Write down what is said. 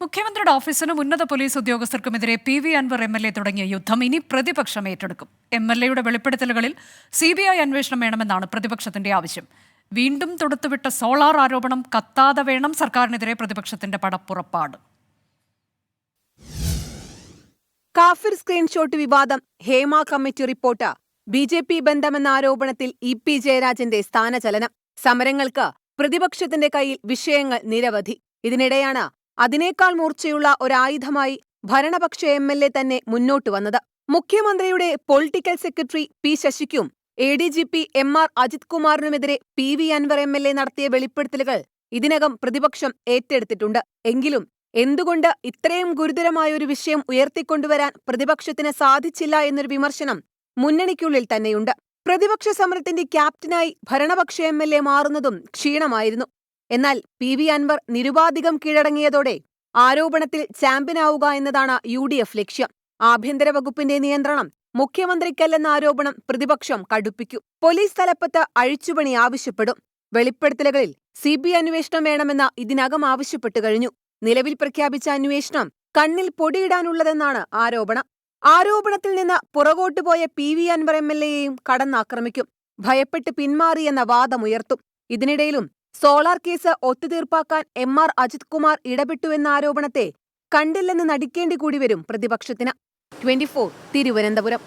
മുഖ്യമന്ത്രിയുടെ ഓഫീസിനും ഉന്നത police ഉദ്യോഗസ്ഥർക്കുമെതിരെ PV Anvar MLA തുടങ്ങിയ യുദ്ധം ഇനി പ്രതിപക്ഷം ഏറ്റെടുക്കും. MLAയുടെ വെളിപ്പെടുത്തലുകളിൽ CBI അന്വേഷണം വേണമെന്നാണ് പ്രതിപക്ഷത്തിന്റെ ആവശ്യം. വീണ്ടും തൊടുത്തുവിട്ട സോളാർ ആരോപണം കത്താതെ വേണം സർക്കാരിനെതിരെ പ്രതിപക്ഷത്തിന്റെ പടപ്പുറപ്പാട്. കാഫിർ സ്ക്രീൻഷോട്ട് വിവാദം, ഹേമ കമ്മിറ്റി റിപ്പോർട്ട്, BJP ബന്ധമെന്ന ആരോപണത്തിൽ EP ജയരാജന്റെ സ്ഥാനചലനം. സമരങ്ങൾക്ക് പ്രതിപക്ഷത്തിന്റെ കയ്യിൽ വിഷയങ്ങൾ നിരവധി. ഇതിനിടെയാണ് അതിനേക്കാൾ മൂർച്ചയുള്ള ഒരായുധമായി ഭരണപക്ഷ MLA തന്നെ മുന്നോട്ടു വന്നത്. മുഖ്യമന്ത്രിയുടെ പൊളിറ്റിക്കൽ സെക്രട്ടറി P ശശിക്കും ADGP MR അജിത് കുമാറിനുമെതിരെ PV അൻവർ MLA നടത്തിയ വെളിപ്പെടുത്തലുകൾ ഇതിനകം പ്രതിപക്ഷം ഏറ്റെടുത്തിട്ടുണ്ട്. എങ്കിലും എന്തുകൊണ്ട് ഇത്രയും ഗുരുതരമായൊരു വിഷയം ഉയർത്തിക്കൊണ്ടുവരാൻ പ്രതിപക്ഷത്തിന് സാധിച്ചില്ല എന്നൊരു വിമർശനം മുന്നണിക്കുള്ളിൽ തന്നെയുണ്ട്. പ്രതിപക്ഷ സമരത്തിന്റെ ക്യാപ്റ്റനായി ഭരണപക്ഷ MLA മാറുന്നതും ക്ഷീണമായിരുന്നു. എന്നാൽ PV അൻവർ നിരുപാധികം കീഴടങ്ങിയതോടെ ആരോപണത്തിൽ ചാമ്പ്യനാവുക എന്നതാണ് UDF ലക്ഷ്യം. ആഭ്യന്തര വകുപ്പിന്റെ നിയന്ത്രണം മുഖ്യമന്ത്രിക്കല്ലെന്ന ആരോപണം പ്രതിപക്ഷം കടുപ്പിക്കും. പോലീസ് തലപ്പത്ത് അഴിച്ചുപണി ആവശ്യപ്പെടും. വെളിപ്പെടുത്തലുകളിൽ CBI അന്വേഷണം വേണമെന്ന് ഇതിനകം ആവശ്യപ്പെട്ടു കഴിഞ്ഞു. നിലവിൽ പ്രഖ്യാപിച്ച അന്വേഷണം കണ്ണിൽ പൊടിയിടാനുള്ളതെന്നാണ് ആരോപണം. ആരോപണത്തിൽ നിന്ന് പുറകോട്ടുപോയ PV അൻവർ MLAയെയും കടന്നാക്രമിക്കും. ഭയപ്പെട്ട് പിന്മാറിയെന്ന വാദമുയർത്തും. ഇതിനിടയിലും സോളാർ കേസ് ഒത്തുതീർപ്പാക്കാൻ MR അജിത് കുമാർ ഇടപെട്ടുവെന്ന ആരോപണത്തെ കണ്ടില്ലെന്ന് നടിക്കേണ്ടി കൂടി വരും പ്രതിപക്ഷത്തിന്. 24 തിരുവനന്തപുരം.